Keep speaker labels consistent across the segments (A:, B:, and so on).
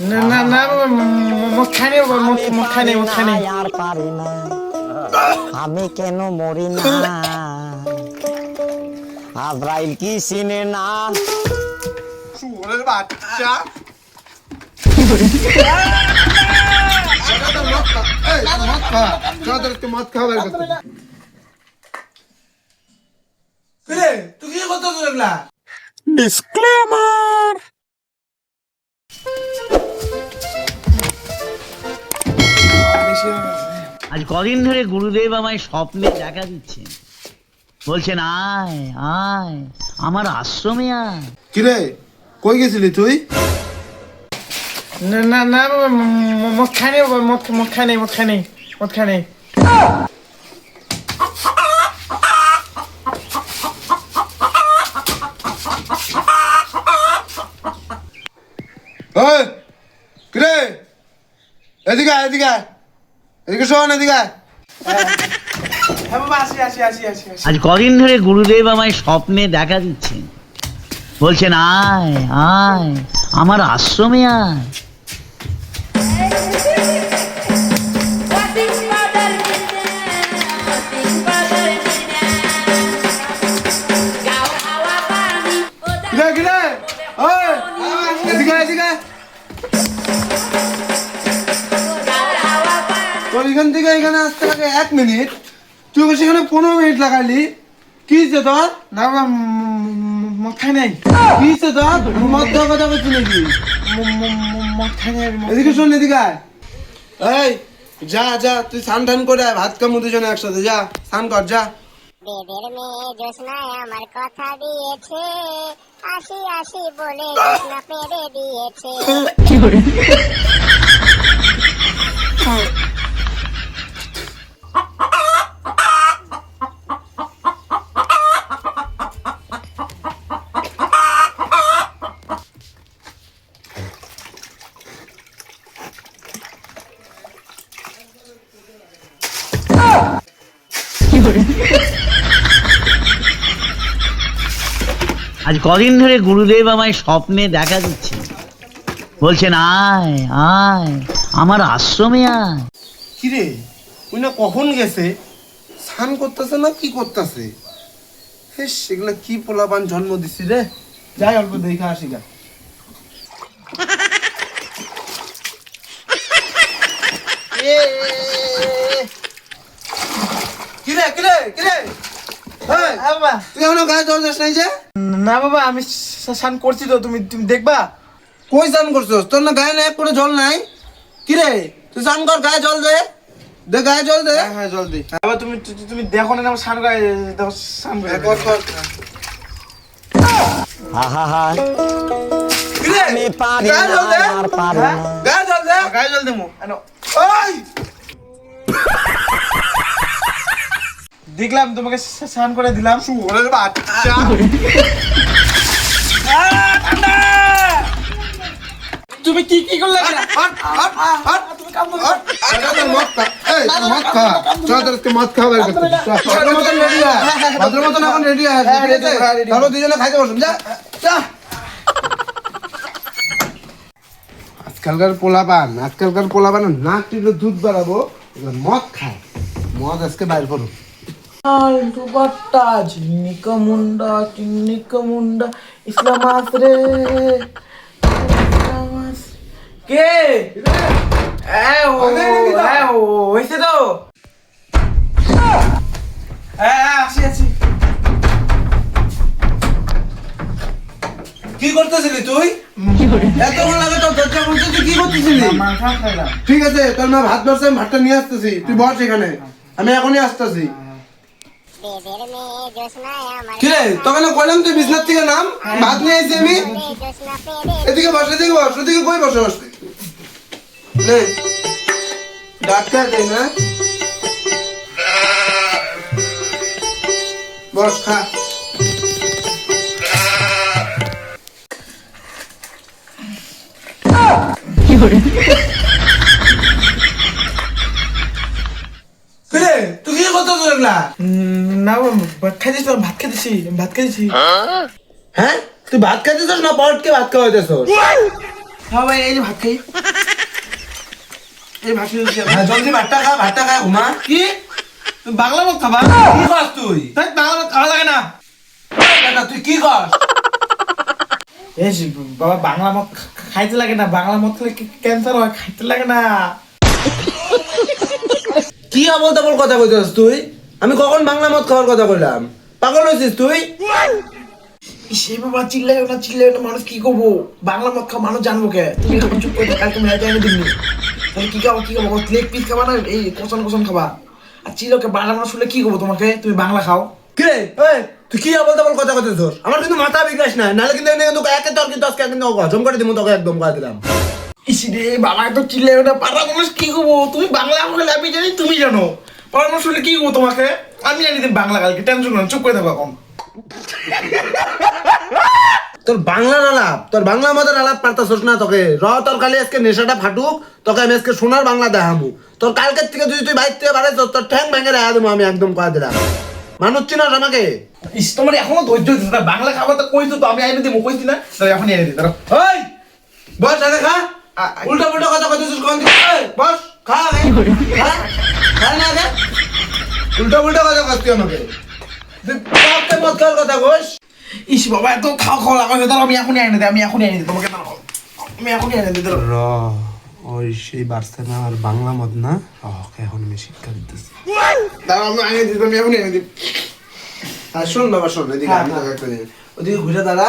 A: না না না বাবা, মুখখানে বাবা, মুখখানে মুখখানে।
B: আর পারি না, আমি কেন মরি না, আজরাইল কি চিনে না।
C: শুয়োরের বাচ্চা। মদ খা, মদ খাওয়া বের করতে।
A: তুই কি করতেছ এগুলা?
B: ডিসক্লেমার।
D: আজ কদিন ধরে গুরুদেব আমায় স্বপ্নে দেখা দিচ্ছেন, বলছেন আয় আয় আমার আশ্রমে আয়।
C: কিরে কই গেছিলি তুই?
A: না না না বাবা, মুখখানে বাবা, মুখখানে মুখখানে মুখখানে।
C: ওই কিরে, এদিকে আয়, এদিকে আয়, এদিকে শোন, এদিকে আয়।
A: হ্যাঁ বাবা, আসি আসি আসি আসি আসি।
D: আজ কদিন ধরে গুরুদেব আমায় স্বপ্নে দেখা দিচ্ছেন, বলছেন আয় আয় আমার আশ্রমে আয়।
C: কিরে কিরে, ওই এদিকে আয়, এদিকে আয়। তোর এখান থেকে এখানে আসতে লাগে 1 মিনিট, তুই সেখানে 15 মিনিট লাগালি। কি হচ্ছে তোর?
A: না বাবা, মুখখানে
C: কি হচ্ছে তোর? মদ খাওয়া কথা বলছি নাকি?
A: মুখখানে।
C: এদিকে শোন, এদিকে আয়। এই যা যা, তুই স্নান টান করে আয়, ভাত খামু দুজনে একসাথে। যা স্নান কর, যা।
E: বেদের মেয়ে জ্যোৎস্নায় আমার কথা দিয়েছে, আসি আসি বলে জ্যোৎস্না পেরে দিয়েছে।
D: আজ কদিন ধরে গুরুদেব আমায় স্বপ্নে দেখা দিচ্ছেন, বলছেন আয় আয় আমার আশ্রমে আয়।
C: কিরে ওই না কখন গেছে? স্নান করতেছে না কি করতেছে? হেস, এগুলা কি পোলাপান জন্ম দিছি রে। যাই অল্প দেখে আসি গা। কিরে কিরে কিরে, এই,
A: হ্যাঁ বাবা।
C: তুই এখনো গায়ে জল যাস নাই যে?
A: না বাবা, আমি স্নান করছি তো, তুমি তুমি দেখবা।
C: কই স্নান করছস? তোর না গায়ে না এক করে জল নাই? কিরে তুই স্নান কর, গায়ে জল দে, দে গায়ে জল দে।
A: হ্যাঁ জল দি বাবা। তুমি তুমি দেখো না আমার স্নান করে, দেখো স্নান করে।
C: কর কর।
B: আহা হা,
C: কিরে
B: আমি পারি
C: গায়ে
B: না,
C: জল দে,
B: আর পারি না।
C: গায়ে জল দে।
A: গায়ে জল দেবো।
C: ওই
A: দেখলাম তোমাকে স্নান করে দিলাম।
C: শুয়োরের বাচ্চা।
A: তুমি কি কি করলে?
C: Hot hot hot, hot. তোর মদ খা, এই তোর মদ খা। চল তোর আজকে মদ খাওয়া বের করতে। চল ভদ্র মতন রেডি আয়, ভদ্র মতন এখন রেডি আয়।
A: হ্যাঁ,
C: ঠিক আছে?
A: ready, হ্যাঁ, ready।
C: তারপর দুজনে খাইতে বসুন। যা যা। আজকালকার পোলাপান নাক টিপলে দুধ বাড়াবো, এগুলো মদ খায়। মদ আজকে বাইর করো।
A: বাট্টা চিন্নিকা মুন্ডা ইসলাম আসরে কে হয়েছে তো। হ্যাঁ আসি আসি।
C: কি করতেছিলি তুই? এতক্ষণ লাগে তোর দরজা খুলতে, তুই কি করতেছিলি?
A: মাথা খাইলাম।
C: ঠিক আছে, তোর মা ভাত বাড়ছে, আমি ভাতটা নিয়ে আসতেছি, তুই বস এখানে, আমি এখনই আসতেছি।
E: বেদের মেয়ে জ্যোৎস্নায় আমার
C: কিরে তোকে না কইলাম তুই বিছনার থেকে নাম, ভাত নিয়ে আইছি আমি।
E: জ্যোৎস্না পেরে
C: এদিকে বস, এদিকে বস, ওদিকে কই বসস? নে ডাক্তার দে না, বস খা। কিরে তুই কি করতেছিস এগুলা?
A: না ভাত খাইছিস, ভাত খাইছি, ভাত খাইছি।
C: হ্যাঁ তুই ভাত খাইতেছিস না পটকে ভাত খাওয়াইতেছিস?
A: হ্যাঁ ভাই এই যে ভাত খাই এই ভাত খেয়ে
C: হ্যাঁ জলদি ভাতটা খা ঘুমা।
A: কি তুমি বাংলা মত খাবা
C: কি খাস তুই?
A: তাই বাংলা মত খাওয়া লাগে না
C: বেটা তুই কি খাস?
A: এই যে বাবা বাংলা মত খাইতে লাগে না বাংলা মত খেলে ক্যান্সার হয় খাইতে লাগে না
C: কি আবল তাবল কথা কইতেছিস তুই? আমি কখন বাংলা মদ খাওয়ার কথা কইলাম? পাগল হয়েছিস তুই?
A: সে বাবা চিল্লাই না মানুষ কি করবো বাংলা মত খাওয়া মানুষ জানবো কে তুমি খাবার চুপ করে কালকে মেলা টাইমে দিবনি তাহলে কি খাবো লেগ পিস খাবা না এই কষন খাবা আর চিলোকে বাংলা মানুষ শুনলে কি করবো তোমাকে তুমি বাংলা খাও
C: কি রে এই তুই কি আবল তাবল কথা কইতেছিস? আমার কিন্তু মাথা বিগড়াস না, নালে কিন্তু এনে কিন্তু একে তর্কে 10 কে কিন্তু হজম করে দিমু তোকে একদম কয়ে দিলাম।
A: ইসি রে বাবা তো চিল্লাই না পাড়া মানুষ কি করবো তুমি বাংলা আমাকে আমি জানি তুমি জানো পাড়া মানুষ শুনলে কি করবো তোমাকে আমি জানি তুমি বাংলা কালকে টেনশন করো চুপ করে থাকো এখন
C: তোর বাংলার আলাপ, তোর বাংলা মদের আলাপ পারতাছস না তোকে। তোর খালি আজকে নেশাটা ফাটুক, তোকে আমি আজকে সোনার বাংলা দেখাবো। তোর কালকের থেকে যদি তুই বাইর থেকে বাড়াইছ তোর ঠ্যাং ভেঙে দেখা দেবো আমি একদম কয়ে দিলাম। মানুষ চিনস আমাকে?
A: ইস তোমার এখনো ধৈর্য দিচ্ছে না বাংলা খাবার তো কইছো তো আমি আইনে দিব কইছি না তো এখন এনে দিই দাঁড়াও
C: ওই বস আগে খা। উল্টা পুল্টা কথা কইতেছিস কোন দিকে? এই, বস খা আগে। খা না আগে। উল্টা পুল্টা কথা কইছিস তুই আমাকে। তুই কাউকে মদ খাওয়ার কথা কইস?
A: ইস বাবা এত খাওয়া লাগাবে দাঁড়াও আমি এখনই এনে দিই তোমাকে দাঁড়াও আমি এখনই এনে দিই দাঁড়াও
C: র ওই সেই বার্সে না আর বাংলা মদ না ওকে এখন আমি শিক্ষা দিতেছি।
A: দাঁড়াও আমি এনে দিই আমি এখনই এনে দিই
C: আর শোন বাবা শোন এদিকে আমি তোকে একটা দিন ওদিকে ঘুরে দাঁড়া,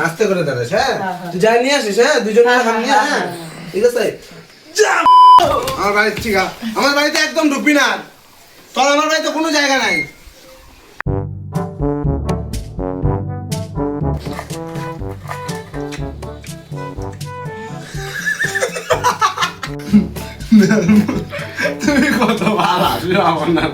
C: আস্তে করে দাঁড়াস। হ্যাঁ তুই যাই নিয়ে আসিস। হ্যাঁ দুজন খান নিয়ে। হ্যাঁ ঠিক আছে। আমার বাড়ি ঠিক আছে, আমার বাড়িতে একদম ঢুকবি না। তোর আমার বাড়িতে কোনো জায়গা নাই। তুমি কত ভালো আসবে আমার না